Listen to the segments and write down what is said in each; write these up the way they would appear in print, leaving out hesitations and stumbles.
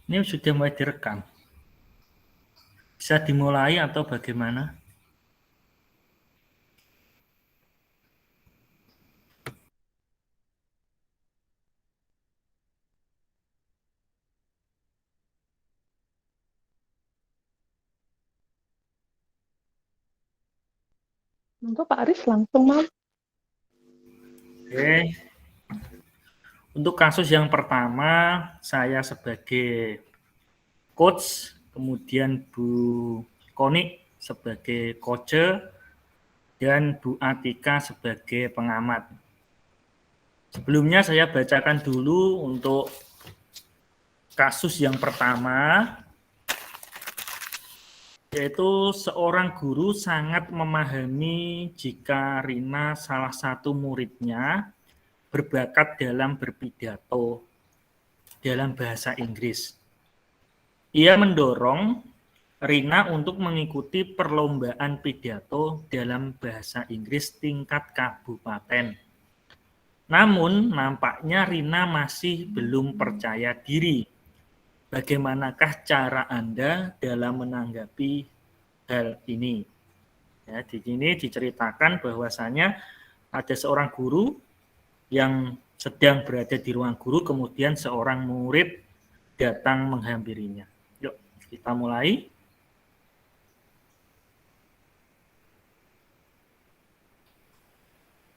Ini sudah mulai direkam. Bisa dimulai atau bagaimana? Untuk Pak Aris langsung, Mam. Oke. Untuk kasus yang pertama, saya sebagai coach, kemudian Bu Koni sebagai coach, dan Bu Atika sebagai pengamat. Sebelumnya saya bacakan dulu untuk kasus yang pertama, yaitu seorang guru sangat memahami jika Rina salah satu muridnya berbakat dalam berpidato dalam bahasa Inggris. Ia mendorong Rina untuk mengikuti perlombaan pidato dalam bahasa Inggris tingkat kabupaten. Namun, nampaknya Rina masih belum percaya diri. Bagaimanakah cara Anda dalam menanggapi hal ini? Ya, di sini diceritakan bahwasanya ada seorang guru yang sedang berada di ruang guru, kemudian seorang murid datang menghampirinya. Yuk, kita mulai.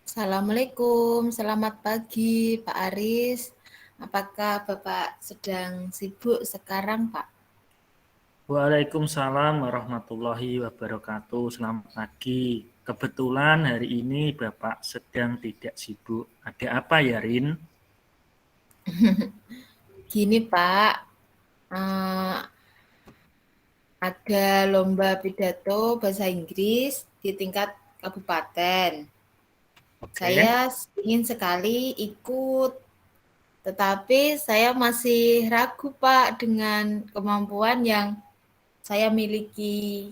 Assalamualaikum, selamat pagi Pak Aris. Apakah Bapak sedang sibuk sekarang, Pak? Waalaikumsalam warahmatullahi wabarakatuh. Selamat pagi. Kebetulan hari ini Bapak sedang tidak sibuk. Ada apa ya, Rin? Gini, Pak, ada lomba pidato bahasa Inggris di tingkat kabupaten. Oke. Saya ingin sekali ikut, tetapi saya masih ragu, Pak, dengan kemampuan yang saya miliki.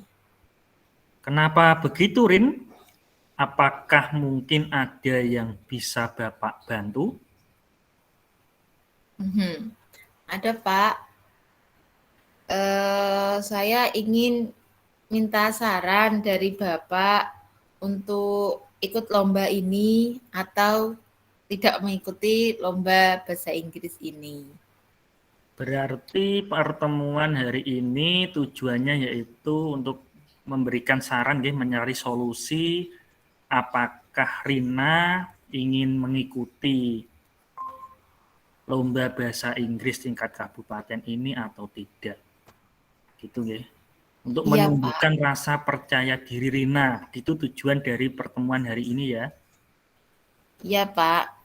Kenapa begitu, Rin? Apakah mungkin ada yang bisa Bapak bantu? Ada, Pak. Saya ingin minta saran dari Bapak untuk ikut lomba ini atau tidak mengikuti lomba bahasa Inggris ini. Berarti pertemuan hari ini tujuannya yaitu untuk memberikan saran, mencari solusi apakah Rina ingin mengikuti lomba bahasa Inggris tingkat kabupaten ini atau tidak. Gitu ya. Untuk Iya, menumbuhkan Pak. rasa percaya diri Rina. Itu tujuan dari pertemuan hari ini ya. Iya, Pak.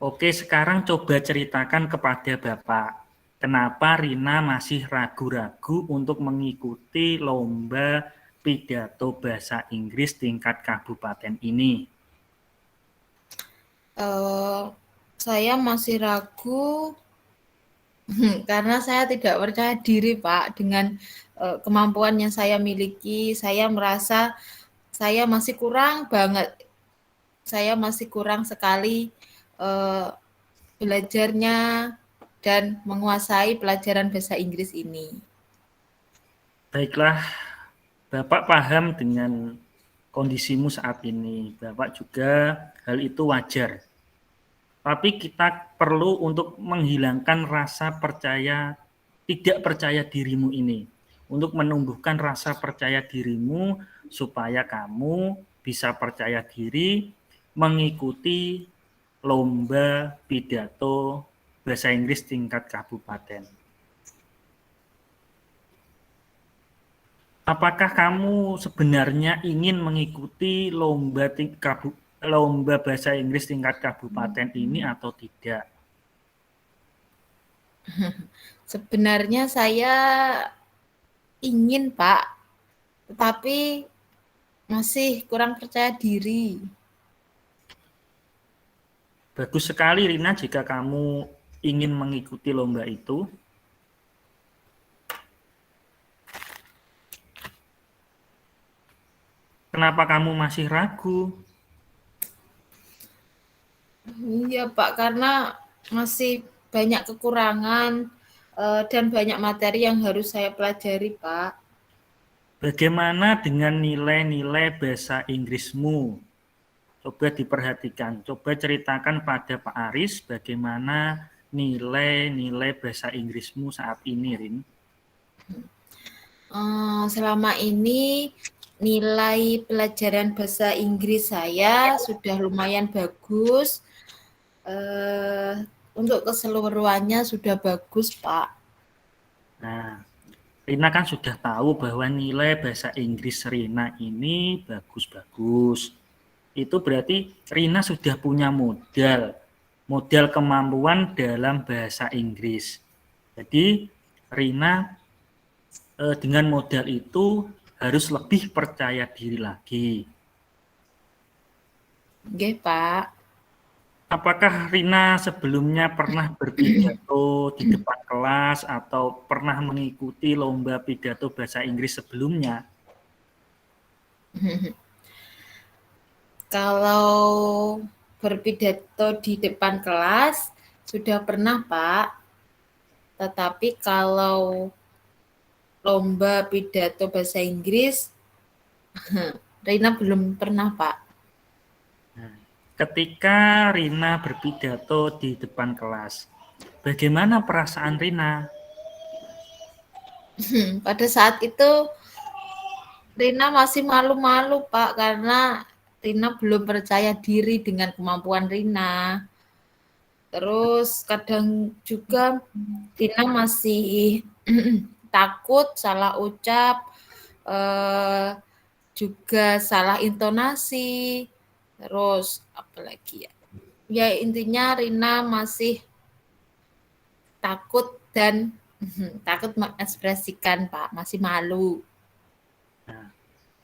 Oke, sekarang coba ceritakan kepada Bapak, kenapa Rina masih ragu-ragu untuk mengikuti lomba pidato bahasa Inggris tingkat kabupaten ini? Saya masih ragu karena saya tidak percaya diri, Pak, dengan kemampuan yang saya miliki. Saya merasa saya masih kurang banget. Saya masih kurang sekali belajarnya dan menguasai pelajaran bahasa Inggris ini. Baiklah, Bapak paham dengan kondisimu saat ini. Bapak juga hal itu wajar. Tapi kita perlu untuk menghilangkan rasa tidak percaya dirimu ini. Untuk menumbuhkan rasa percaya dirimu supaya kamu bisa percaya diri mengikuti lomba pidato bahasa Inggris tingkat kabupaten. Apakah kamu sebenarnya ingin mengikuti lomba bahasa Inggris tingkat kabupaten ini atau tidak? Sebenarnya saya ingin, Pak, tetapi masih kurang percaya diri. Bagus sekali Rina jika kamu ingin mengikuti lomba itu. Kenapa kamu masih ragu? Iya, Pak, karena masih banyak kekurangan. dan banyak materi yang harus saya pelajari, Pak. Bagaimana dengan nilai-nilai bahasa Inggrismu? Coba diperhatikan, coba ceritakan pada Pak Aris bagaimana nilai-nilai bahasa Inggrismu saat ini, Rin. Selama ini nilai pelajaran bahasa Inggris saya sudah lumayan bagus. Untuk keseluruhannya sudah bagus, Pak. Nah, Rina kan sudah tahu bahwa nilai bahasa Inggris Rina ini bagus-bagus. Itu berarti Rina sudah punya modal kemampuan dalam bahasa Inggris. Jadi Rina dengan modal itu harus lebih percaya diri lagi. Oke, Pak. Apakah Rina sebelumnya pernah berpidato di depan kelas atau pernah mengikuti lomba pidato bahasa Inggris sebelumnya? Kalau berpidato di depan kelas sudah pernah, Pak. Tetapi kalau lomba pidato bahasa Inggris, Rina belum pernah, Pak. Nah, ketika Rina berpidato di depan kelas, bagaimana perasaan Rina? Pada saat itu Rina masih malu-malu, Pak, karena Rina belum percaya diri dengan kemampuan Rina. Terus kadang juga Rina masih takut salah ucap, juga salah intonasi. Terus apalagi ya? Ya intinya Rina masih takut dan takut mengekspresikan, Pak, masih malu. Nah,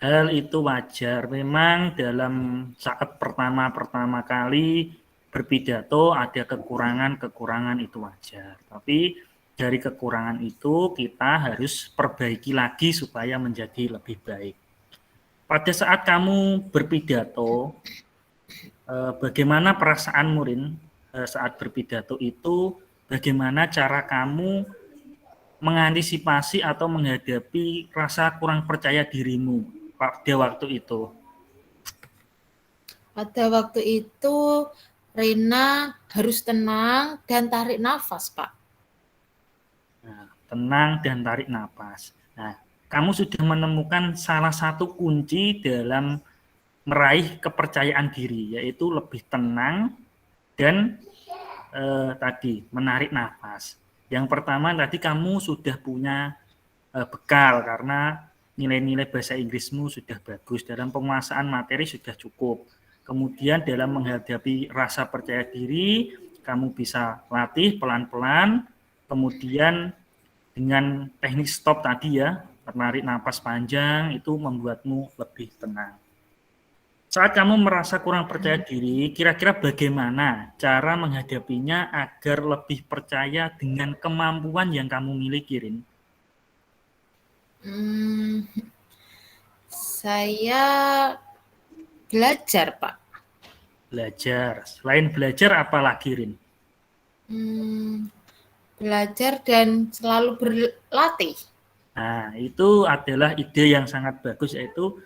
hal itu wajar. Memang dalam saat pertama kali berpidato ada kekurangan itu wajar. Tapi dari kekurangan itu kita harus perbaiki lagi supaya menjadi lebih baik. Pada saat kamu berpidato, bagaimana perasaanmu, Rin, saat berpidato itu? Bagaimana cara kamu mengantisipasi atau menghadapi rasa kurang percaya dirimu pada waktu itu? Pada waktu itu Rina harus tenang dan tarik nafas, Pak. Nah, tenang dan tarik nafas. Nah, kamu sudah menemukan salah satu kunci dalam meraih kepercayaan diri, yaitu lebih tenang dan tadi menarik nafas. Yang pertama tadi kamu sudah punya bekal karena nilai-nilai bahasa Inggrismu sudah bagus, dalam penguasaan materi sudah cukup. Kemudian dalam menghadapi rasa percaya diri, kamu bisa latih pelan-pelan, kemudian dengan teknik stop tadi ya, menarik napas panjang itu membuatmu lebih tenang. Saat kamu merasa kurang percaya diri, kira-kira bagaimana cara menghadapinya agar lebih percaya dengan kemampuan yang kamu miliki, Rin? Saya belajar, Pak. Belajar. Selain belajar, apa lagi, Rin? Belajar dan selalu berlatih. Nah, itu adalah ide yang sangat bagus, yaitu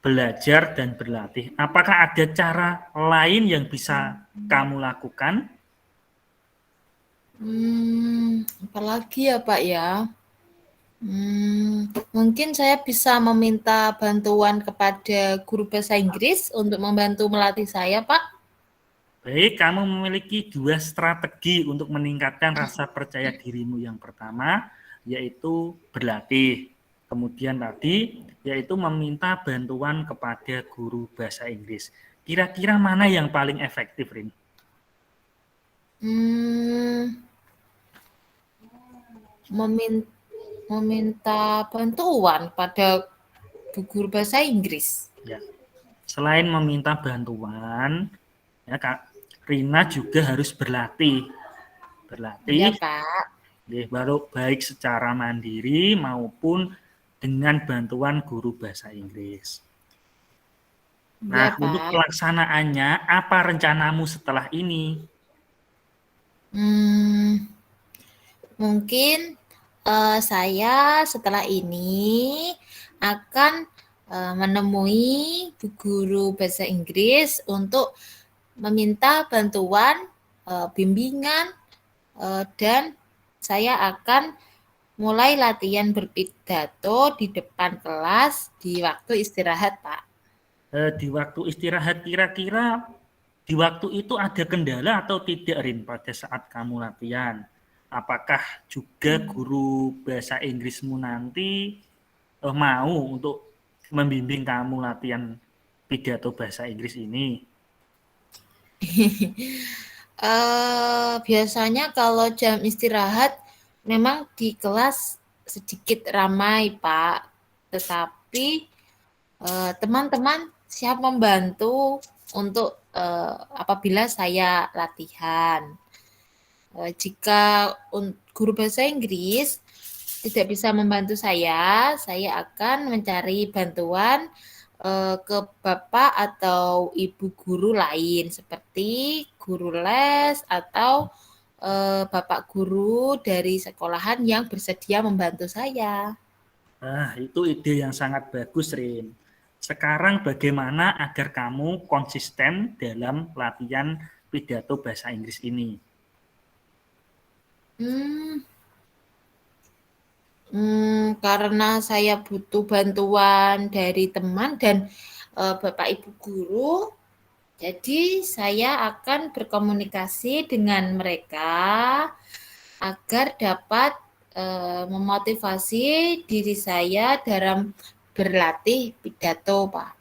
belajar dan berlatih. Apakah ada cara lain yang bisa kamu lakukan? Apalagi ya, Pak ya? Mungkin saya bisa meminta bantuan kepada guru bahasa Inggris untuk membantu melatih saya, Pak. Baik, kamu memiliki 2 strategi untuk meningkatkan rasa percaya dirimu. Yang pertama, yaitu berlatih. Kemudian tadi, yaitu meminta bantuan kepada guru bahasa Inggris. Kira-kira mana yang paling efektif, Rin? Meminta bantuan pada guru bahasa Inggris. Ya. Selain meminta bantuan, ya Kak, Rina juga harus berlatih. Ya, Pak. Baru baik secara mandiri maupun dengan bantuan guru bahasa Inggris. Nah, Ya, untuk Pak. pelaksanaannya, apa rencanamu setelah ini? Mungkin saya setelah ini akan menemui bu guru bahasa Inggris untuk meminta bantuan bimbingan dan saya akan mulai latihan berpidato di depan kelas di waktu istirahat, Pak. Di waktu istirahat kira-kira di waktu itu ada kendala atau tidak, Rin, pada saat kamu latihan? Apakah juga guru bahasa Inggrismu nanti mau untuk membimbing kamu latihan pidato bahasa Inggris ini? Biasanya kalau jam istirahat memang di kelas sedikit ramai, Pak. Tetapi teman-teman siap membantu untuk apabila saya latihan. Jika guru bahasa Inggris tidak bisa membantu saya akan mencari bantuan ke bapak atau ibu guru lain seperti guru les atau bapak guru dari sekolahan yang bersedia membantu saya. Itu ide yang sangat bagus, Rin. Sekarang bagaimana agar kamu konsisten dalam latihan pidato bahasa Inggris ini? Karena saya butuh bantuan dari teman dan bapak ibu guru, jadi saya akan berkomunikasi dengan mereka agar dapat memotivasi diri saya dalam berlatih pidato, Pak.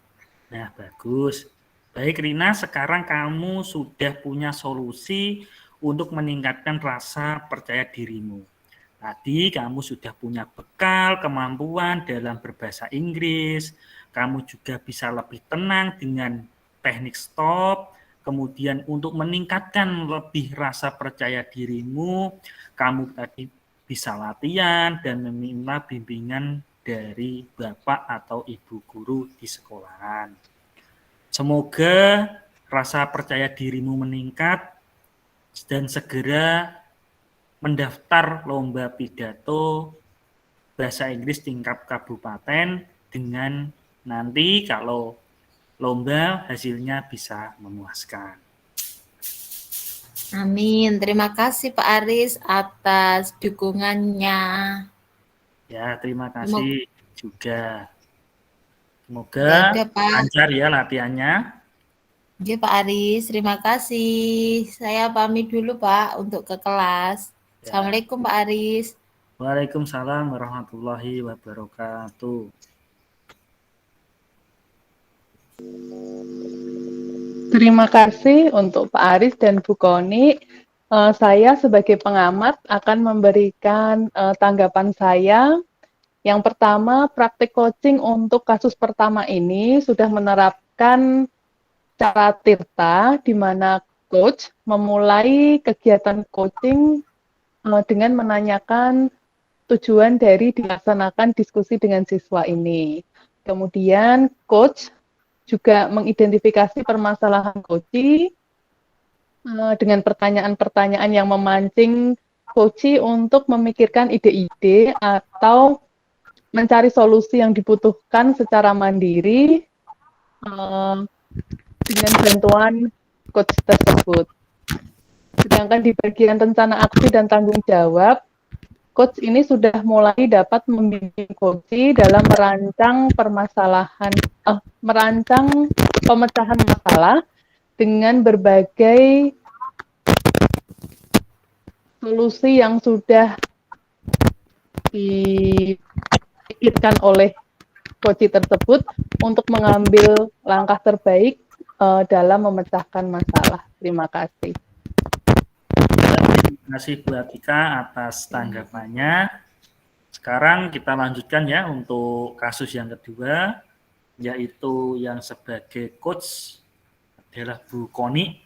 Nah, bagus. Baik, Rina, sekarang kamu sudah punya solusi untuk meningkatkan rasa percaya dirimu. Tadi kamu sudah punya bekal, kemampuan dalam berbahasa Inggris, kamu juga bisa lebih tenang dengan teknik stop, kemudian untuk meningkatkan lebih rasa percaya dirimu, kamu tadi bisa latihan dan meminta bimbingan dari bapak atau ibu guru di sekolahan. Semoga rasa percaya dirimu meningkat dan segera mendaftar lomba pidato bahasa Inggris tingkat kabupaten dengan nanti kalau lomba hasilnya bisa memuaskan. Amin. Terima kasih Pak Aris atas dukungannya. Ya, terima kasih juga. Semoga Ya, lancar ya latihannya. Ya Pak Aris, terima kasih. Saya pamit dulu Pak untuk ke kelas. Ya. Assalamualaikum Pak Aris. Waalaikumsalam warahmatullahi wabarakatuh. Terima kasih untuk Pak Aris dan Bu Koni. Saya sebagai pengamat akan memberikan tanggapan saya. Yang pertama, praktik coaching untuk kasus pertama ini sudah menerapkan cara Tirta, di mana coach memulai kegiatan coaching dengan menanyakan tujuan dari dilaksanakan diskusi dengan siswa ini. Kemudian coach juga mengidentifikasi permasalahan coach dengan pertanyaan-pertanyaan yang memancing coach untuk memikirkan ide-ide atau mencari solusi yang dibutuhkan secara mandiri dengan bantuan coach tersebut. Sedangkan di bagian rencana aksi dan tanggung jawab, coach ini sudah mulai dapat membimbing coach dalam merancang pemecahan masalah dengan berbagai solusi yang sudah dipikirkan oleh coach tersebut untuk mengambil langkah terbaik dalam memecahkan masalah. Terima kasih. Terima kasih Bu Atika atas tanggapannya. Sekarang kita lanjutkan ya untuk kasus yang kedua, yaitu yang sebagai coach adalah Bu Koni,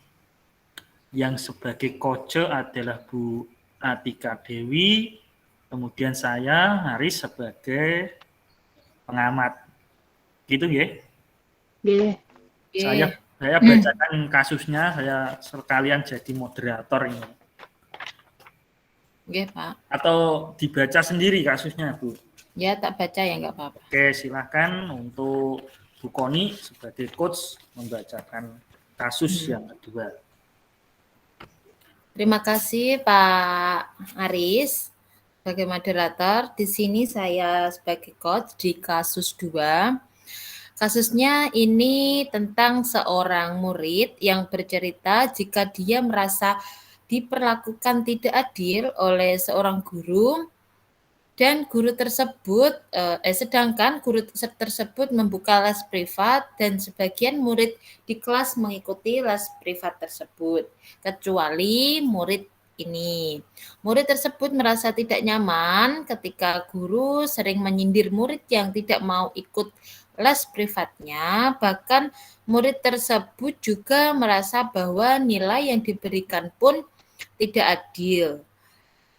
yang sebagai coach adalah Bu Atika Dewi, kemudian saya Haris sebagai pengamat. Gitu ya? Saya bacakan kasusnya, saya sekalian jadi moderator ini. Oke, Pak. Atau dibaca sendiri kasusnya, Bu? Ya, tak baca ya nggak apa-apa. Oke, silakan untuk Bu Koni sebagai coach membacakan kasus yang kedua. Terima kasih Pak Aris sebagai moderator. Di sini saya sebagai coach di kasus 2. Kasusnya ini tentang seorang murid yang bercerita jika dia merasa diperlakukan tidak adil oleh seorang guru dan guru tersebut sedangkan guru tersebut membuka les privat dan sebagian murid di kelas mengikuti les privat tersebut kecuali murid ini. Murid tersebut merasa tidak nyaman ketika guru sering menyindir murid yang tidak mau ikut les privatnya, bahkan murid tersebut juga merasa bahwa nilai yang diberikan pun tidak adil.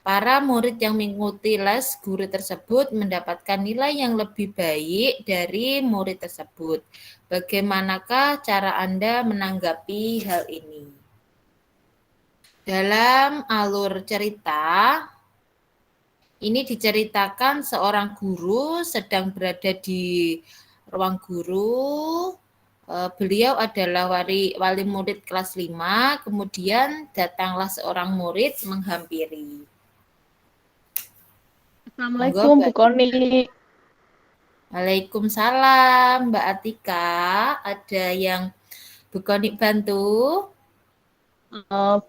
Para murid yang mengikuti les guru tersebut mendapatkan nilai yang lebih baik dari murid tersebut. Bagaimanakah cara Anda menanggapi hal ini? Dalam alur cerita, ini diceritakan seorang guru sedang berada di ruang guru. Beliau adalah wali murid kelas 5, kemudian datanglah seorang murid menghampiri. Assalamualaikum Bu Koni. Waalaikumsalam Mbak Atika. Ada yang Bu Koni bantu?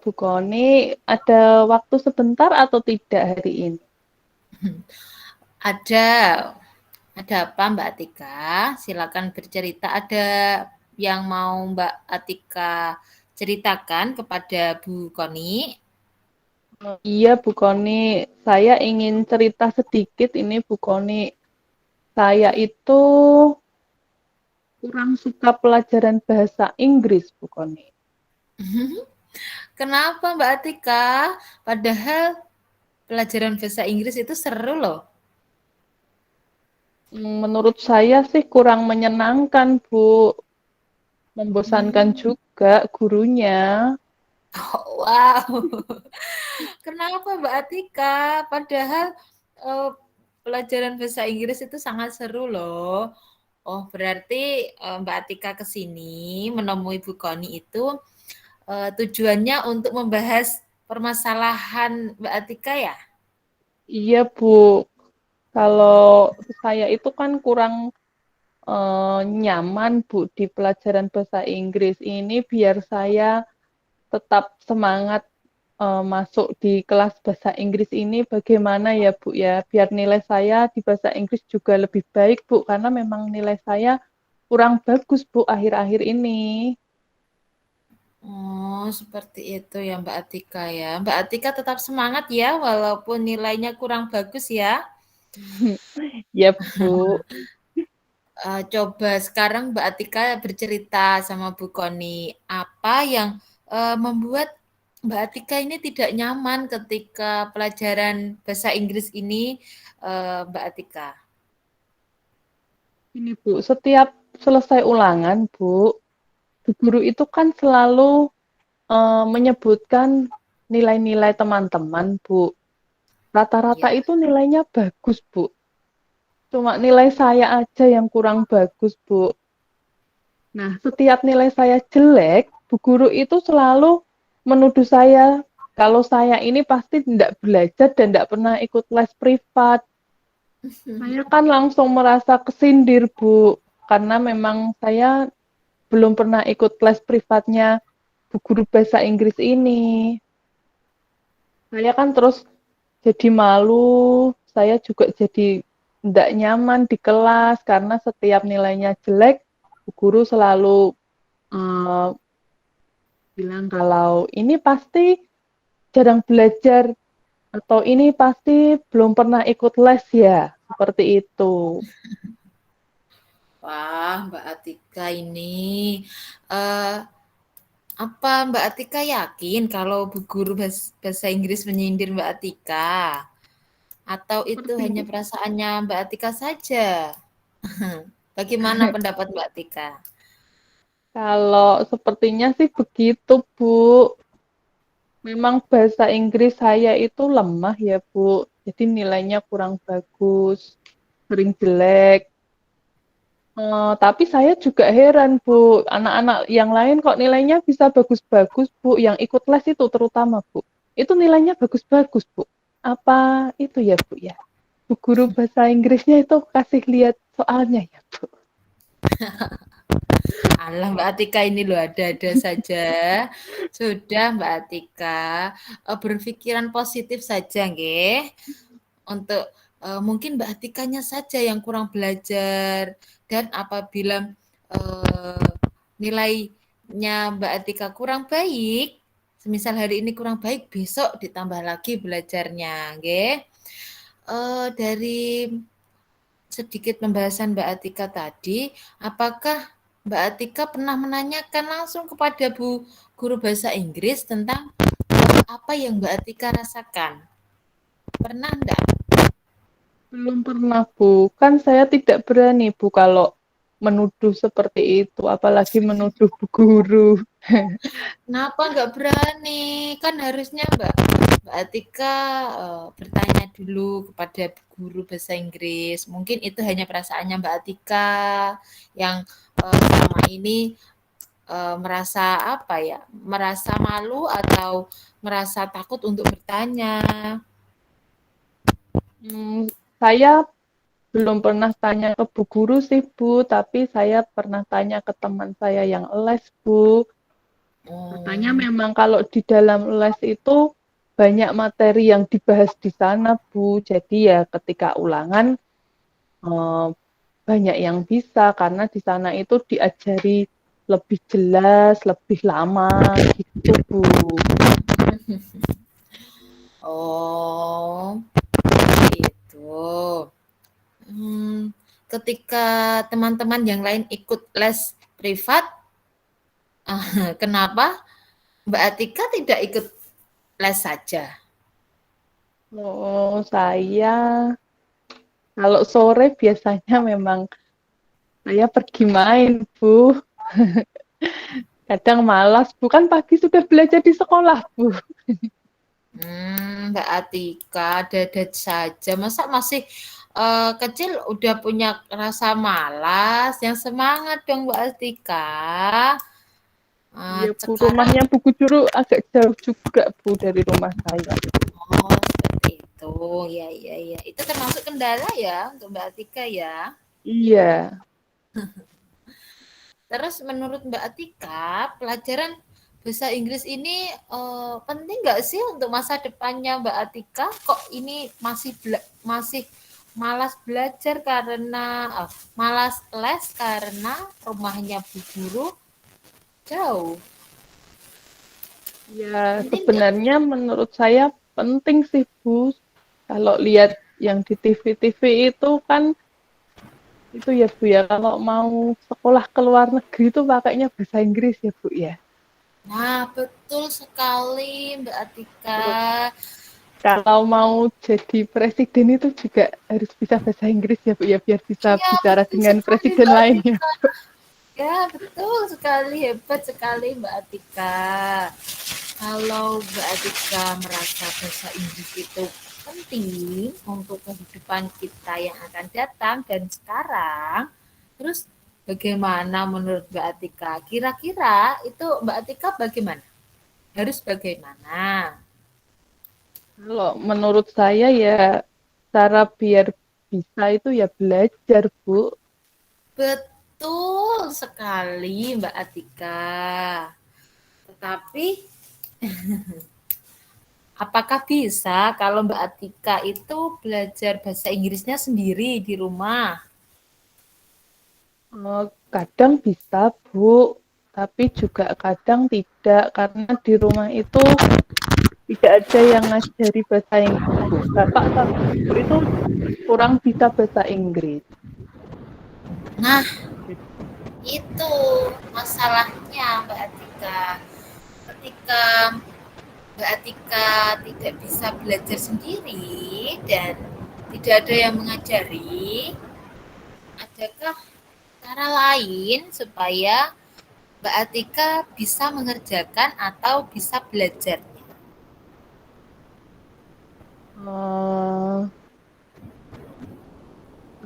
Bu Koni, ada waktu sebentar atau tidak hari ini? Ada. Ada apa Mbak Atika? Silakan bercerita. Ada yang mau Mbak Atika ceritakan kepada Bu Koni? Iya Bu Koni, saya ingin cerita sedikit ini Bu Koni. Saya itu kurang suka pelajaran bahasa Inggris Bu Koni. Kenapa Mbak Atika? Padahal pelajaran bahasa Inggris itu seru loh. Menurut saya sih kurang menyenangkan Bu. Membosankan juga gurunya. Oh, wow. Kenapa Mbak Atika? Padahal pelajaran bahasa Inggris itu sangat seru loh. Oh, berarti Mbak Atika ke sini menemui Bu Koni itu tujuannya untuk membahas permasalahan Mbak Atika ya? Iya Bu, kalau saya itu kan kurang nyaman Bu di pelajaran bahasa Inggris ini biar saya tetap semangat masuk di kelas bahasa Inggris ini bagaimana ya Bu ya, biar nilai saya di bahasa Inggris juga lebih baik Bu, karena memang nilai saya kurang bagus Bu akhir-akhir ini. Oh, seperti itu ya Mbak Atika ya. Mbak Atika tetap semangat ya walaupun nilainya kurang bagus ya. Ya Bu. Coba sekarang Mbak Atika bercerita sama Bu Koni, apa yang membuat Mbak Atika ini tidak nyaman ketika pelajaran bahasa Inggris ini, Mbak Atika? Ini Bu, setiap selesai ulangan Bu, guru itu kan selalu menyebutkan nilai-nilai teman-teman Bu. Rata-rata Ya. itu nilainya bagus Bu. Cuma nilai saya aja yang kurang bagus Bu. Nah, setiap nilai saya jelek, Bu guru itu selalu menuduh saya kalau saya ini pasti tidak belajar dan tidak pernah ikut les privat. Saya kan langsung merasa kesindir Bu, karena memang saya belum pernah ikut les privatnya Bu guru bahasa Inggris ini. Saya kan terus jadi malu, saya juga jadi tidak nyaman di kelas karena setiap nilainya jelek, Bu guru selalu bilang kalau ini pasti jarang belajar atau ini pasti belum pernah ikut les ya, seperti itu. Wah, Mbak Atika ini, apa Mbak Atika yakin kalau Bu guru bahasa Inggris menyindir Mbak Atika? Atau itu hanya perasaannya Mbak Atika saja? Bagaimana pendapat Mbak Atika? Kalau sepertinya sih begitu, Bu. Memang bahasa Inggris saya itu lemah ya, Bu. Jadi nilainya kurang bagus, sering jelek. Tapi saya juga heran, Bu. Anak-anak yang lain kok nilainya bisa bagus-bagus, Bu. Yang ikut les itu terutama, Bu. Itu nilainya bagus-bagus, Bu. Apa itu ya, Bu ya? Bu guru bahasa Inggrisnya itu kasih lihat soalnya ya, Bu. Alah Mbak Atika ini loh ada-ada saja. Sudah Mbak Atika, berpikiran positif saja nggih. Untuk mungkin Mbak Atikanya saja yang kurang belajar dan apabila nilainya Mbak Atika kurang baik, semisal hari ini kurang baik, besok ditambah lagi belajarnya, nggih. Dari sedikit pembahasan Mbak Atika tadi, apakah Mbak Atika pernah menanyakan langsung kepada Bu Guru Bahasa Inggris tentang apa yang Mbak Atika rasakan? Pernah enggak? Belum pernah, Bu. Kan saya tidak berani, Bu, kalau menuduh seperti itu, apalagi menuduh bu guru. Kenapa enggak berani? Kan harusnya Mbak Atika bertanya dulu kepada guru bahasa Inggris. Mungkin itu hanya perasaannya Mbak Atika yang selama ini merasa apa ya? Merasa malu atau merasa takut untuk bertanya. Saya belum pernah tanya ke bu guru sih, Bu, tapi saya pernah tanya ke teman saya yang les, Bu. Katanya memang kalau di dalam les itu banyak materi yang dibahas di sana, Bu. Jadi ya ketika ulangan banyak yang bisa karena di sana itu diajari lebih jelas, lebih lama gitu, Bu. Oh, gitu. Ketika teman-teman yang lain ikut les privat, kenapa Mbak Atika tidak ikut les saja? Oh, saya kalau sore biasanya memang saya pergi main, Bu. Kadang malas, Bu. Kan pagi sudah belajar di sekolah, Bu. Mbak Atika, ada saja. Masa masih kecil udah punya rasa malas? Yang semangat dong Mbak Atika. Iya, Bu. Sekarang, Rumahnya Bu Guru agak jauh juga, Bu, dari rumah saya. oh seperti itu. Ya, ya, ya. Itu termasuk kendala ya untuk Mbak Atika ya. Iya. Terus menurut Mbak Atika, pelajaran bahasa Inggris ini penting nggak sih untuk masa depannya Mbak Atika? Kok ini masih malas belajar karena malas les karena rumahnya Bu Guru jauh. Ya, Penting nggak? sebenarnya menurut saya penting sih, Bu. Kalau lihat yang di TV-TV itu kan, itu ya, Bu ya, kalau mau sekolah ke luar negeri itu pakainya bahasa Inggris ya, Bu ya. Nah, betul sekali Mbak Atika. Terus kalau mau jadi presiden itu juga harus bisa bahasa Inggris ya, Bu ya, biar bisa Iya, bicara betul dengan sekali presiden Mbak lainnya. Atika. Ya, betul sekali. Hebat sekali Mbak Atika. Kalau Mbak Atika merasa bahasa Inggris itu penting untuk kehidupan kita yang akan datang dan sekarang, terus bagaimana menurut Mbak Atika? Kira-kira itu Mbak Atika bagaimana? Harus bagaimana? Kalau menurut saya ya cara biar bisa itu ya belajar, Bu. Betul sekali Mbak Atika. Tetapi apakah bisa kalau Mbak Atika itu belajar bahasa Inggrisnya sendiri di rumah? Kadang bisa, Bu, tapi juga kadang tidak karena di rumah itu tidak ada yang ngajari bahasa Inggris, Bu. Bapak sama Ibu itu kurang bisa bahasa Inggris. Nah, itu masalahnya Mbak Atika. Ketika Mbak Atika tidak bisa belajar sendiri dan tidak ada yang mengajari, adakah cara lain supaya Mbak Atika bisa mengerjakan atau bisa belajarnya? Eh,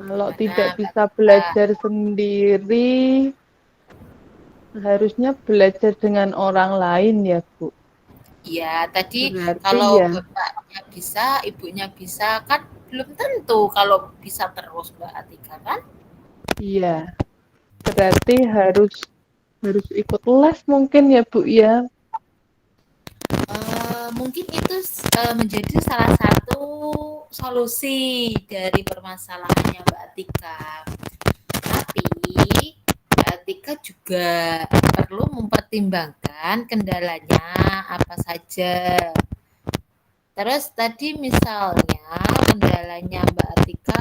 kalau Gimana tidak Mbak bisa Tika? belajar sendiri, harusnya belajar dengan orang lain ya, Bu. Ya, tadi Berarti kalau ya, bapaknya bisa, ibunya bisa, kan belum tentu kalau bisa terus Mbak Atika kan? iya. Berarti harus ikut les mungkin ya, Bu ya. Mungkin itu menjadi salah satu solusi dari permasalahannya Mbak Atika. Tapi Mbak Atika juga perlu mempertimbangkan kendalanya apa saja. Terus tadi misalnya kendalanya Mbak Atika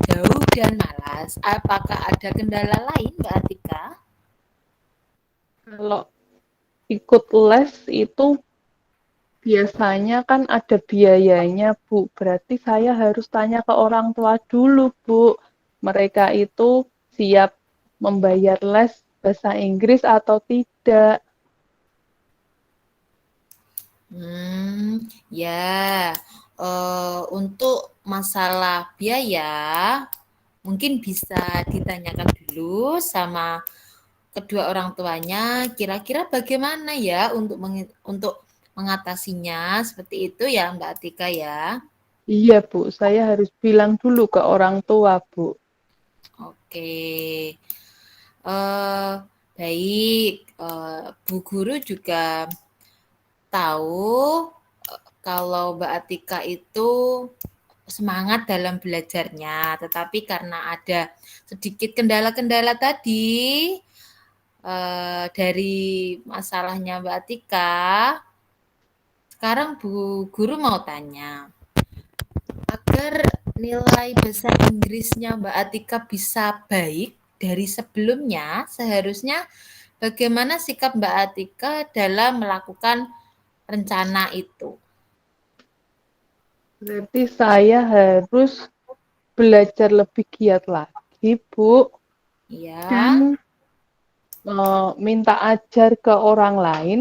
jauh dan malas. Apakah ada kendala lain Mbak Atika? Kalau ikut les itu biasanya kan ada biayanya, Bu. Berarti saya harus tanya ke orang tua dulu, Bu. Mereka itu siap membayar les bahasa Inggris atau tidak. Ya, untuk masalah biaya mungkin bisa ditanyakan dulu sama kedua orang tuanya, kira-kira bagaimana ya untuk mengatasinya seperti itu ya Mbak Atika ya. Iya, Bu. Saya harus bilang dulu ke orang tua, Bu. Oke, eh baik, Bu Guru juga tahu kalau Mbak Atika itu semangat dalam belajarnya, tetapi karena ada sedikit kendala-kendala tadi dari masalahnya Mbak Atika, sekarang Bu Guru mau tanya, agar nilai bahasa Inggrisnya Mbak Atika bisa baik dari sebelumnya, seharusnya bagaimana sikap Mbak Atika dalam melakukan rencana itu? Berarti saya harus belajar lebih giat lagi, Bu. Ya, Dan minta ajar ke orang lain.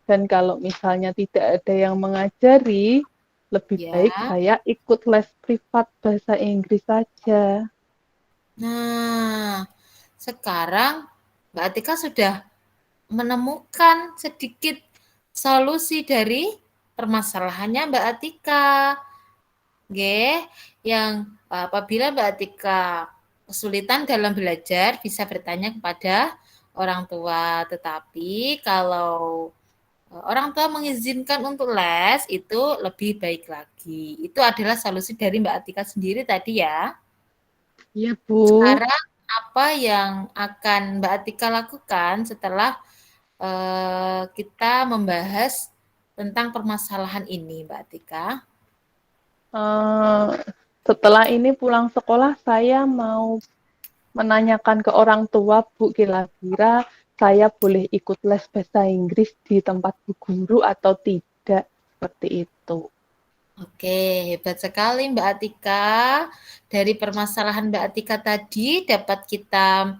Dan kalau misalnya tidak ada yang mengajari, lebih baik ya. saya ikut les privat bahasa Inggris saja. Nah, sekarang Mbak Atika sudah menemukan sedikit solusi dari permasalahannya Mbak Atika. Oke, yang apabila Mbak Atika kesulitan dalam belajar bisa bertanya kepada orang tua. Tetapi kalau orang tua mengizinkan untuk les itu lebih baik lagi. Itu adalah solusi dari Mbak Atika sendiri tadi ya. Iya, Bu. Sekarang apa yang akan Mbak Atika lakukan setelah kita membahas tentang permasalahan ini, Mbak Atika? Setelah ini pulang sekolah, saya mau menanyakan ke orang tua, Bu, kira-kira saya boleh ikut les bahasa Inggris di tempat Bu Guru atau tidak, seperti itu. Oke, hebat sekali Mbak Atika. Dari permasalahan Mbak Atika tadi dapat kita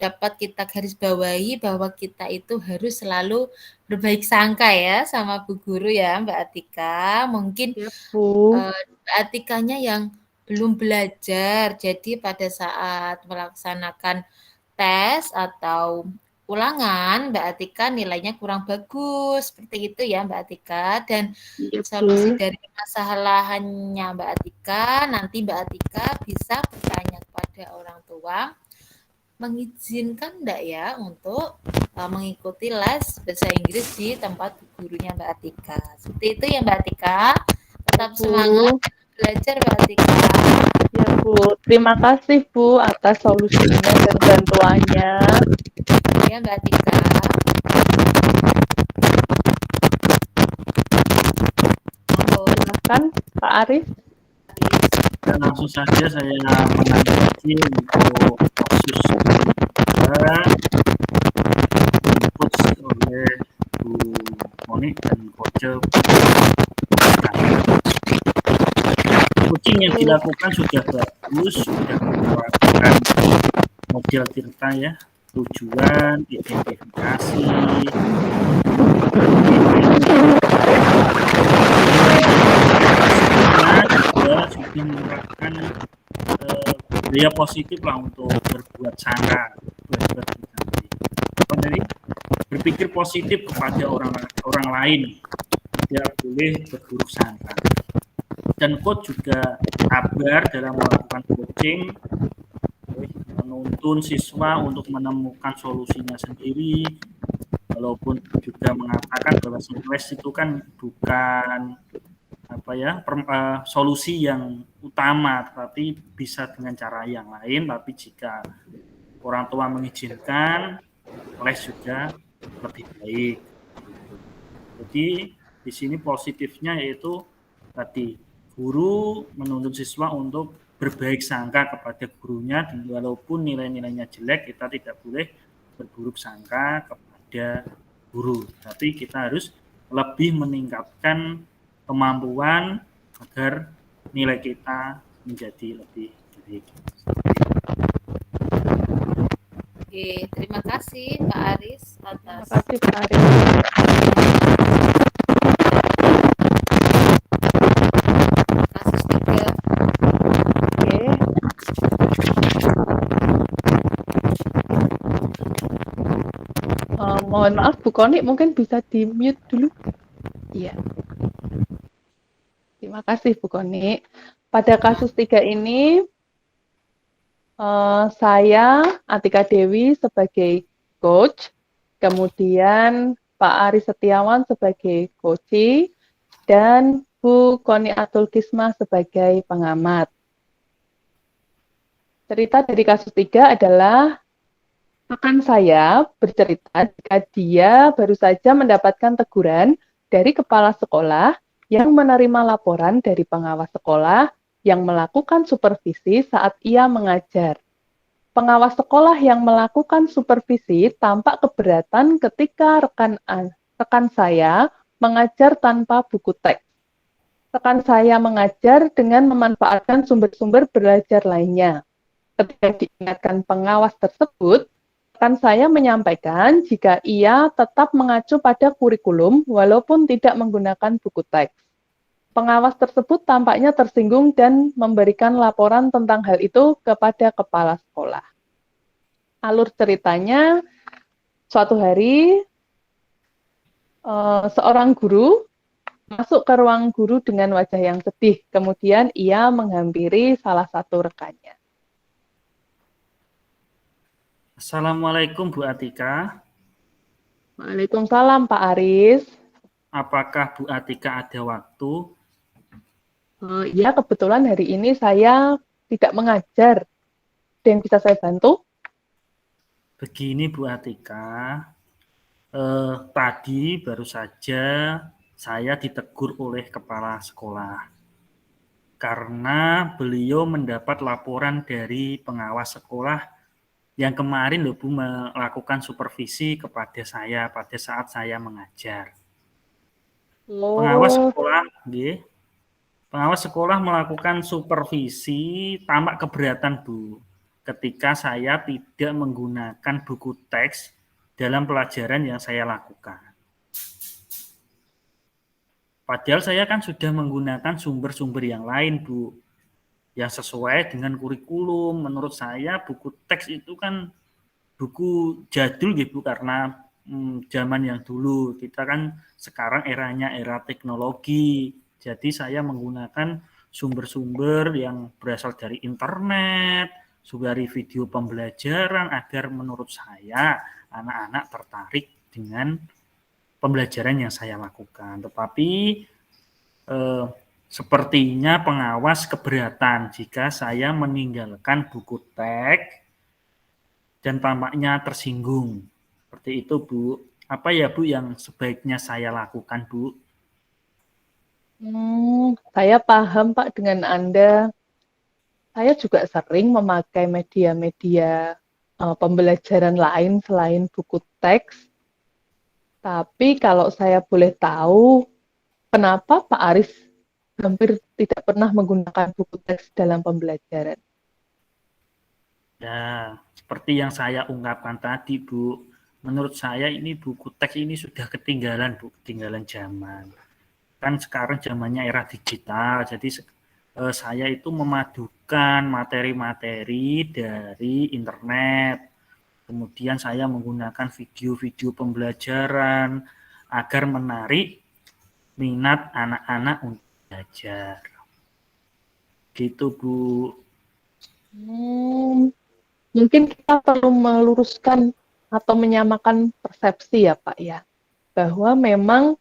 dapat kita garis bawahi bahwa kita itu harus selalu berbaik sangka ya sama Bu Guru ya Mbak Atika. Mungkin Ya, Bu. Mbak Atikanya yang belum belajar, jadi pada saat melaksanakan tes atau ulangan, Mbak Atika nilainya kurang bagus, seperti itu ya Mbak Atika. Dan Iya, solusi Bu. dari permasalahannya Mbak Atika, nanti Mbak Atika bisa bertanya kepada orang tua, mengizinkan enggak ya untuk mengikuti les bahasa Inggris di tempat gurunya Mbak Atika. Seperti itu ya Mbak Atika. Tetap Bu. semangat belajar Mbak Atika. Ya, Bu. Terima kasih, Bu, atas solusinya dan bantuannya. Ya Mbak Atika. Silakan, Pak Arif. Dan langsung saja saya menanggapi untuk kasus kedua coach oleh Bu Monik dan Coach. Coaching yang dilakukan sudah bagus, sudah melakukan model cerita ya, tujuan, identifikasi, budaya positif lah untuk berbuat sangka, berbuat baik. Apa tadi? Berpikir positif kepada orang lain, tidak boleh berburuk sangka. Dan coach juga sabar dalam melakukan coaching, menuntun siswa untuk menemukan solusinya sendiri, walaupun juga mengatakan bahwa stres itu kan bukan solusi yang utama, tapi bisa dengan cara yang lain. Tapi jika orang tua mengizinkan, les juga lebih baik. Jadi di sini positifnya yaitu tadi guru menuntut siswa untuk berbaik sangka kepada gurunya, dan walaupun nilai-nilainya jelek, kita tidak boleh berburuk sangka kepada guru, tapi kita harus lebih meningkatkan kemampuan agar nilai kita menjadi lebih baik. Oke, terima kasih Pak Aris atas Terima kasih Pak Aris. kasus 3. Oke. Mohon maaf Bu Koni, mungkin bisa di mute dulu. Iya. Terima kasih Bu Koni. Pada kasus 3 ini, saya Atika Dewi sebagai coach, kemudian Pak Aris Setiawan sebagai coach, dan Bu Koni Atul Kisma sebagai pengamat. Cerita dari kasus 3 adalah rekan saya bercerita jika dia baru saja mendapatkan teguran dari kepala sekolah yang menerima laporan dari pengawas sekolah yang melakukan supervisi saat ia mengajar. Pengawas sekolah yang melakukan supervisi tampak keberatan ketika rekan saya mengajar tanpa buku teks. Rekan saya mengajar dengan memanfaatkan sumber-sumber belajar lainnya. Ketika diingatkan pengawas tersebut, rekan saya menyampaikan jika ia tetap mengacu pada kurikulum walaupun tidak menggunakan buku teks. Pengawas tersebut tampaknya tersinggung dan memberikan laporan tentang hal itu kepada kepala sekolah. Alur ceritanya, suatu hari seorang guru masuk ke ruang guru dengan wajah yang sedih. Kemudian ia menghampiri salah satu rekannya. Assalamualaikum Bu Atika. Waalaikumsalam Pak Aris. Apakah Bu Atika ada waktu? Ya, kebetulan hari ini saya tidak mengajar. Ada yang bisa saya bantu? Begini Bu Atika, tadi baru saja saya ditegur oleh kepala sekolah karena beliau mendapat laporan dari pengawas sekolah yang kemarin Bu melakukan supervisi kepada saya pada saat saya mengajar. Pengawas sekolah melakukan supervisi tampak keberatan Bu ketika saya tidak menggunakan buku teks dalam pelajaran yang saya lakukan. Padahal saya kan sudah menggunakan sumber-sumber yang lain Bu, yang sesuai dengan kurikulum. Menurut saya buku teks itu kan buku jadul gitu, karena zaman yang dulu. Kita kan sekarang eranya era teknologi. Jadi saya menggunakan sumber-sumber yang berasal dari internet, dari video pembelajaran, agar menurut saya anak-anak tertarik dengan pembelajaran yang saya lakukan. Tetapi sepertinya pengawas keberatan jika saya meninggalkan buku teks dan tampaknya tersinggung. Seperti itu Bu. Apa ya Bu yang sebaiknya saya lakukan Bu? Saya paham Pak dengan Anda. Saya juga sering memakai media-media pembelajaran lain selain buku teks. Tapi kalau saya boleh tahu, kenapa Pak Aris hampir tidak pernah menggunakan buku teks dalam pembelajaran? Ya, seperti yang saya ungkapkan tadi Bu, menurut saya ini buku teks ini sudah ketinggalan Bu, ketinggalan zaman. Kan sekarang zamannya era digital, jadi saya itu memadukan bukan materi-materi dari internet. Kemudian saya menggunakan video-video pembelajaran agar menarik minat anak-anak untuk belajar. Gitu, Bu. Mungkin kita perlu meluruskan atau menyamakan persepsi ya Pak ya, bahwa memang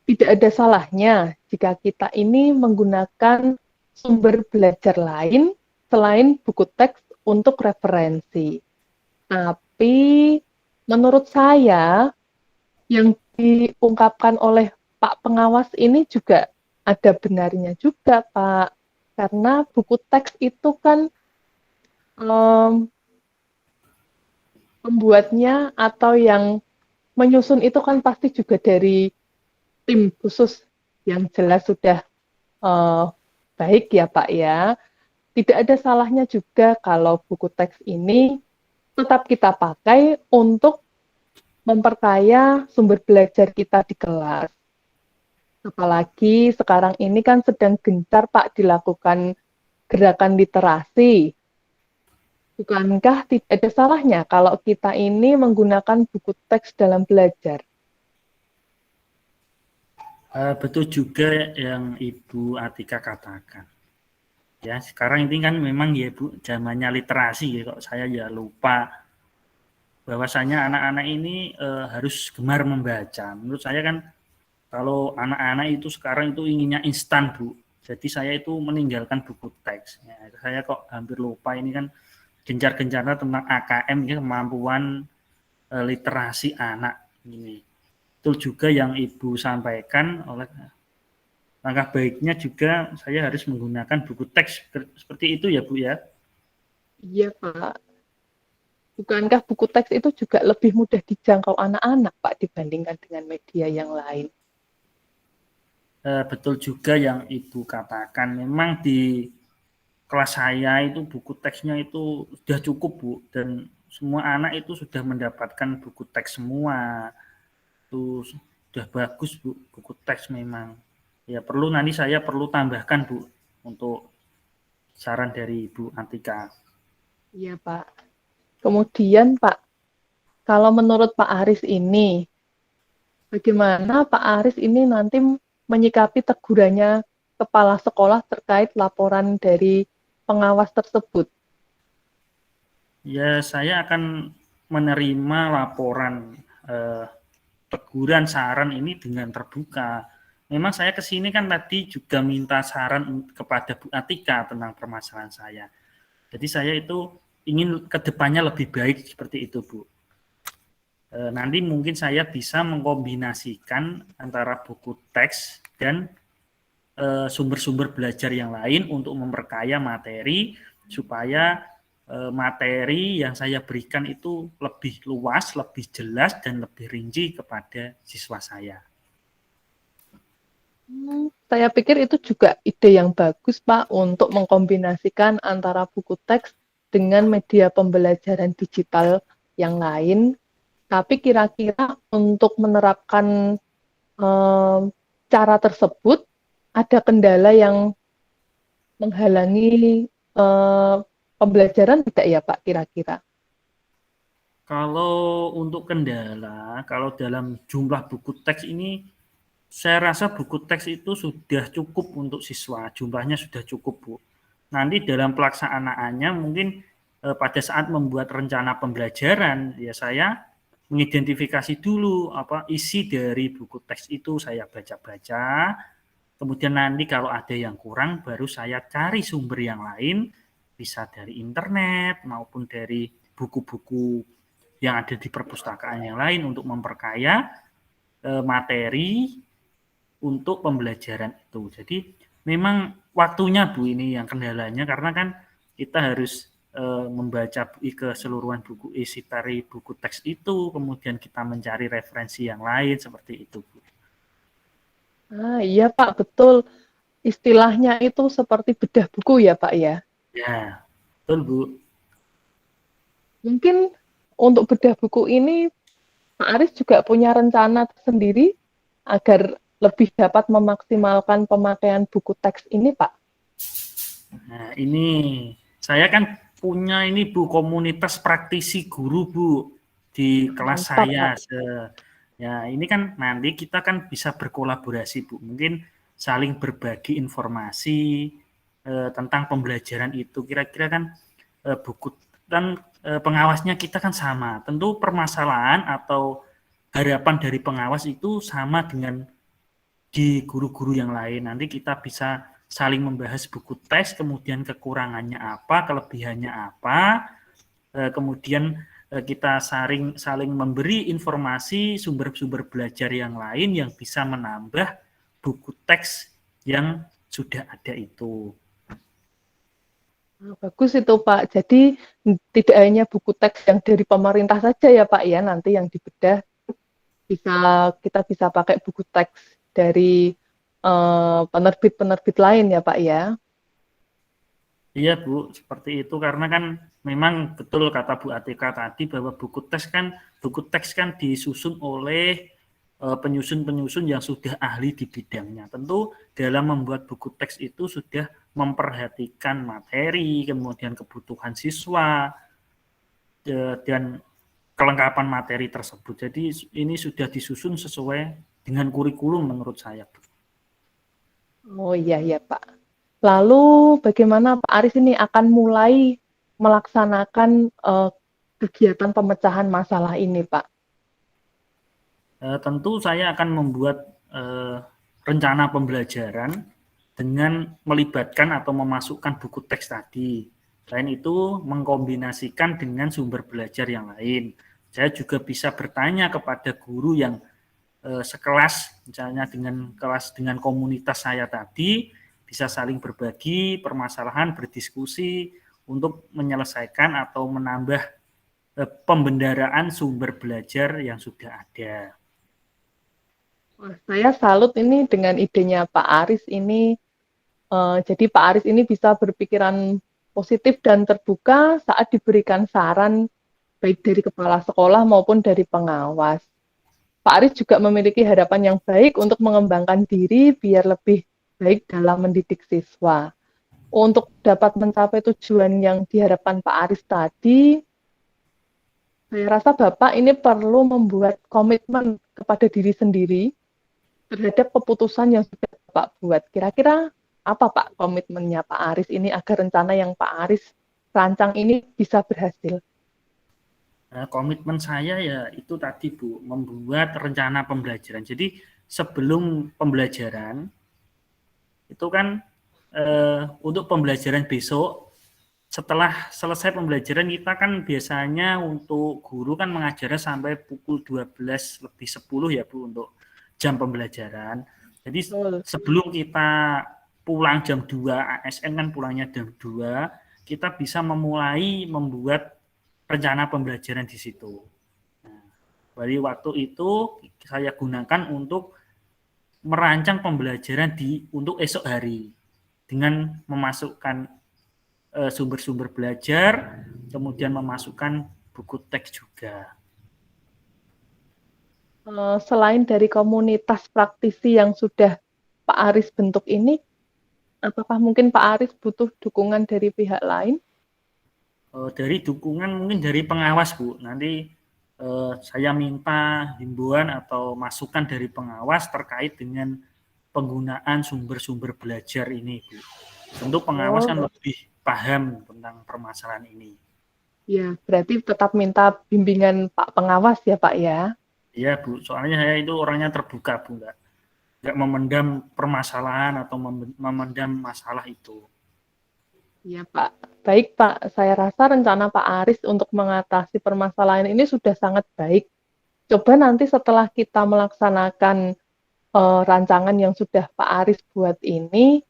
tidak ada salahnya jika kita ini menggunakan sumber belajar lain selain buku teks untuk referensi. Tapi menurut saya yang diungkapkan oleh Pak Pengawas ini juga ada benarnya juga Pak, karena buku teks itu kan pembuatnya atau yang menyusun itu kan pasti juga dari tim khusus yang jelas sudah baik ya Pak ya. Tidak ada salahnya juga kalau buku teks ini tetap kita pakai untuk memperkaya sumber belajar kita di kelas. Apalagi sekarang ini kan sedang gencar Pak dilakukan gerakan literasi. Bukankah tidak ada salahnya kalau kita ini menggunakan buku teks dalam belajar? Betul juga yang Ibu Atika katakan. Ya, sekarang ini kan memang ya Bu, zamannya literasi ya, kok saya ya lupa bahwasanya anak-anak ini harus gemar membaca. Menurut saya kan kalau anak-anak itu sekarang itu inginnya instan Bu. Jadi saya itu meninggalkan buku teks. Ya, saya kok hampir lupa ini kan gencar-gencarnya tentang AKM ya, kemampuan literasi anak ini. Betul juga yang Ibu sampaikan, oleh langkah baiknya juga saya harus menggunakan buku teks seperti itu ya Bu ya. Iya Pak. Bukankah buku teks itu juga lebih mudah dijangkau anak-anak Pak dibandingkan dengan media yang lain? Betul juga yang Ibu katakan. Memang di kelas saya itu buku teksnya itu sudah cukup Bu, dan semua anak itu sudah mendapatkan buku teks semua. Itu sudah bagus Bu, buku teks memang. Ya perlu nanti saya perlu tambahkan Bu untuk saran dari Ibu Atika. Iya Pak. Kemudian Pak, kalau menurut Pak Aris ini, bagaimana Pak Aris ini nanti menyikapi tegurannya kepala sekolah terkait laporan dari pengawas tersebut? Ya saya akan menerima laporan teguran saran ini dengan terbuka. Memang saya ke sini kan tadi juga minta saran kepada Bu Atika tentang permasalahan saya. Jadi saya itu ingin kedepannya lebih baik seperti itu Bu. Nanti mungkin saya bisa mengkombinasikan antara buku teks dan sumber-sumber belajar yang lain untuk memperkaya materi supaya materi yang saya berikan itu lebih luas, lebih jelas, dan lebih rinci kepada siswa saya. Saya pikir itu juga ide yang bagus, Pak, untuk mengkombinasikan antara buku teks dengan media pembelajaran digital yang lain. Tapi kira-kira untuk menerapkan cara tersebut, ada kendala yang menghalangi pembelajaran tidak ya, Pak, kira-kira? Kalau untuk kendala, kalau dalam jumlah buku teks ini, saya rasa buku teks itu sudah cukup untuk siswa, jumlahnya sudah cukup Bu. Nanti dalam pelaksanaannya mungkin pada saat membuat rencana pembelajaran, ya saya mengidentifikasi dulu apa isi dari buku teks itu, saya baca-baca, kemudian nanti kalau ada yang kurang baru saya cari sumber yang lain, bisa dari internet maupun dari buku-buku yang ada di perpustakaan yang lain untuk memperkaya materi untuk pembelajaran itu. Jadi memang waktunya Bu ini yang kendalanya, karena kan kita harus membaca keseluruhan buku isi dari buku teks itu, kemudian kita mencari referensi yang lain seperti itu Bu. Iya Pak, betul. Istilahnya itu seperti bedah buku ya Pak ya? Ya, betul Bu. Mungkin untuk bedah buku ini Pak Aris juga punya rencana sendiri agar lebih dapat memaksimalkan pemakaian buku teks ini, Pak? Nah, ini saya kan punya ini Bu komunitas praktisi guru Bu di kelas Mantap, saya. Pak. Ya, ini kan nanti kita kan bisa berkolaborasi Bu. Mungkin saling berbagi informasi tentang pembelajaran itu. Kira-kira kan buku kan pengawasnya kita kan sama. Tentu permasalahan atau harapan dari pengawas itu sama dengan di guru-guru yang lain. Nanti kita bisa saling membahas buku tes, kemudian kekurangannya apa, kelebihannya apa, kemudian kita saling memberi informasi sumber-sumber belajar yang lain yang bisa menambah buku teks yang sudah ada itu. Bagus itu Pak. Jadi tidak hanya buku teks yang dari pemerintah saja ya Pak ya, nanti yang dibedah kita bisa pakai buku teks dari penerbit-penerbit lain ya Pak ya. Iya Bu, seperti itu karena kan memang betul kata Bu Atika tadi bahwa buku teks kan disusun oleh penyusun-penyusun yang sudah ahli di bidangnya. Tentu dalam membuat buku teks itu sudah memperhatikan materi, kemudian kebutuhan siswa dan kelengkapan materi tersebut. Jadi ini sudah disusun sesuai dengan kurikulum menurut saya. Oh iya ya Pak. Lalu bagaimana Pak Aris ini akan mulai melaksanakan kegiatan pemecahan masalah ini Pak? Tentu saya akan membuat rencana pembelajaran dengan melibatkan atau memasukkan buku teks tadi. Selain itu, mengkombinasikan dengan sumber belajar yang lain. Saya juga bisa bertanya kepada guru yang sekelas, misalnya dengan komunitas saya tadi, bisa saling berbagi permasalahan, berdiskusi untuk menyelesaikan atau menambah pembendaraan sumber belajar yang sudah ada. Saya salut ini dengan idenya Pak Aris ini. Jadi Pak Aris ini bisa berpikiran positif dan terbuka saat diberikan saran baik dari kepala sekolah maupun dari pengawas. Pak Aris juga memiliki harapan yang baik untuk mengembangkan diri biar lebih baik dalam mendidik siswa. Untuk dapat mencapai tujuan yang diharapkan Pak Aris tadi, saya rasa Bapak ini perlu membuat komitmen kepada diri sendiri terhadap keputusan yang sudah Bapak buat. Kira-kira apa Pak komitmennya Pak Aris ini agar rencana yang Pak Aris rancang ini bisa berhasil? Komitmen saya ya itu tadi Bu, membuat rencana pembelajaran. Jadi sebelum pembelajaran itu kan untuk pembelajaran besok, setelah selesai pembelajaran kita kan biasanya untuk guru kan mengajarnya sampai pukul 12 lebih 10 ya Bu untuk jam pembelajaran. Jadi sebelum kita pulang jam 2, ASN kan pulangnya jam 2, kita bisa memulai membuat rencana pembelajaran di situ. Nah, dari waktu itu saya gunakan untuk merancang pembelajaran untuk esok hari dengan memasukkan sumber-sumber belajar, kemudian memasukkan buku teks juga. Selain dari komunitas praktisi yang sudah Pak Aris bentuk ini, apakah mungkin Pak Aris butuh dukungan dari pihak lain? Dari dukungan mungkin dari pengawas Bu. Nanti saya minta himbauan atau masukan dari pengawas terkait dengan penggunaan sumber-sumber belajar ini Bu. Tentu pengawas kan lebih paham tentang permasalahan ini. Ya, berarti tetap minta bimbingan Pak pengawas ya Pak ya? Iya Bu, soalnya saya itu orangnya terbuka Bu, nggak memendam permasalahan atau memendam masalah itu. Iya Pak, baik Pak. Saya rasa rencana Pak Aris untuk mengatasi permasalahan ini sudah sangat baik. Coba nanti setelah kita melaksanakan rancangan yang sudah Pak Aris buat ini,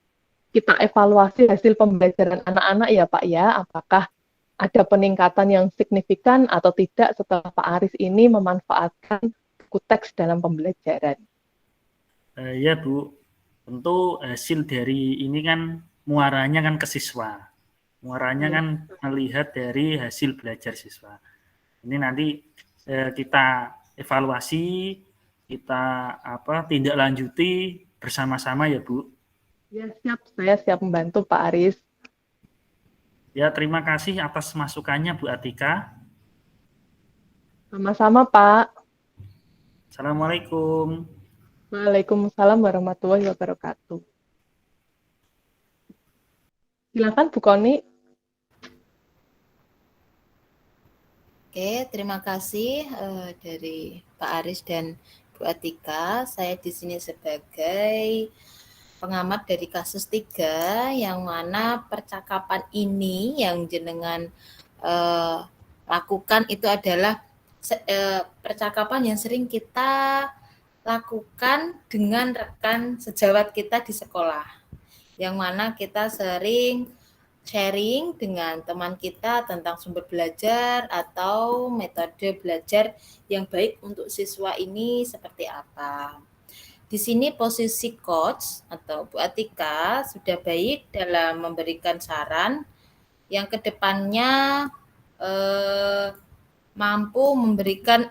kita evaluasi hasil pembelajaran anak-anak ya Pak ya, apakah ada peningkatan yang signifikan atau tidak setelah Pak Aris ini memanfaatkan buku teks dalam pembelajaran. Ya Bu, tentu hasil dari ini kan muaranya kan ke siswa. Muaranya kan melihat dari hasil belajar siswa. Ini nanti kita evaluasi, kita tindak lanjuti bersama-sama ya Bu. Ya siap, saya siap membantu Pak Aris. Ya, terima kasih atas masukannya Bu Atika. Sama-sama, Pak. Assalamualaikum. Waalaikumsalam warahmatullahi wabarakatuh. Silakan Bu Koni. Oke, terima kasih dari Pak Aris dan Bu Atika. Saya di sini sebagai pengamat dari kasus 3, yang mana percakapan ini yang jenengan lakukan itu adalah percakapan yang sering kita lakukan dengan rekan sejawat kita di sekolah, yang mana kita sering sharing dengan teman kita tentang sumber belajar atau metode belajar yang baik untuk siswa ini seperti apa. Di sini posisi coach atau Bu Atika sudah baik dalam memberikan saran yang kedepannya mampu memberikan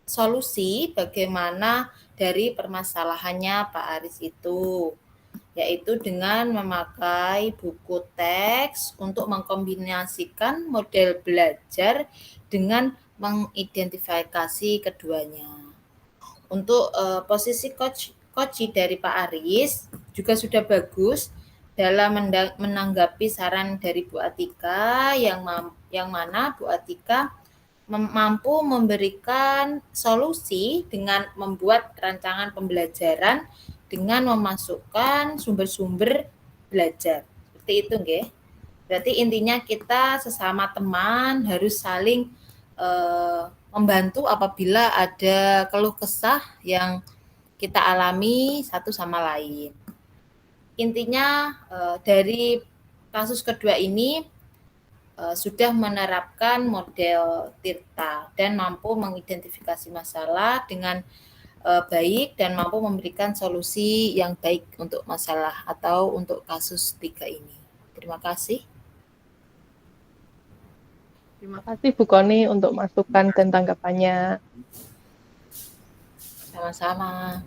solusi bagaimana dari permasalahannya Pak Aris itu, yaitu dengan memakai buku teks untuk mengkombinasikan model belajar dengan mengidentifikasi keduanya. Untuk posisi coach dari Pak Aris juga sudah bagus dalam menanggapi saran dari Bu Atika, yang mana Bu Atika mampu memberikan solusi dengan membuat rancangan pembelajaran dengan memasukkan sumber-sumber belajar. Seperti itu, nggih. Berarti intinya kita sesama teman harus saling membantu apabila ada keluh kesah yang kita alami satu sama lain. Intinya dari kasus kedua ini sudah menerapkan model Tirta dan mampu mengidentifikasi masalah dengan baik dan mampu memberikan solusi yang baik untuk masalah atau untuk kasus 3 ini. Terima kasih. Terima kasih Bu Koni untuk masukan dan tanggapannya. Sama-sama.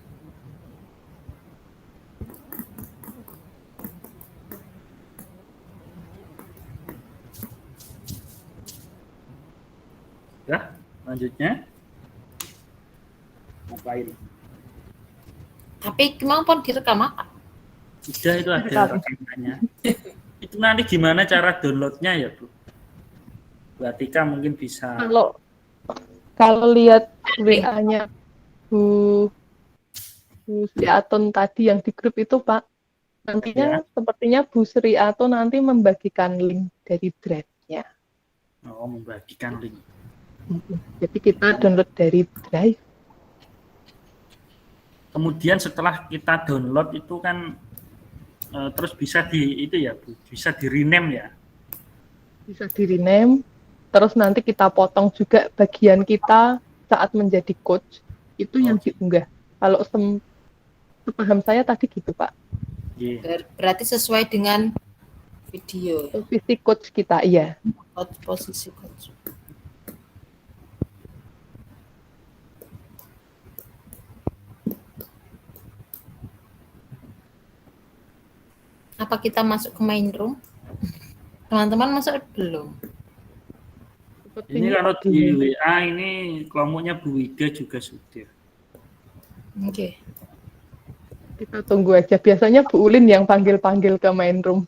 Ya, selanjutnya. Ngapain? Tapi kemampuan direkam apa? Sudah, itu ada rekamannya. Itu nanti gimana cara downloadnya ya Bu? Bu Atika mungkin bisa. Kalau lihat WA-nya Bu Sri Aton tadi yang di grup itu, Pak, nantinya sepertinya Bu Sri Aton nanti membagikan link dari drive-nya. Oh, membagikan link. Jadi kita download dari drive. Kemudian setelah kita download itu kan terus bisa bisa di rename ya. Bisa di rename. Terus nanti kita potong juga bagian kita saat menjadi coach itu yang diunggah. Kalau sepaham saya tadi gitu, Pak. Berarti sesuai dengan video. Posisi coach kita, iya. Posisi coach. Apa kita masuk ke main room? Teman-teman masuk belum? Ini kalau di WA ini kelompoknya Bu Wida juga sudah. Oke. Kita tunggu aja. Biasanya Bu Ulin yang panggil-panggil ke main room.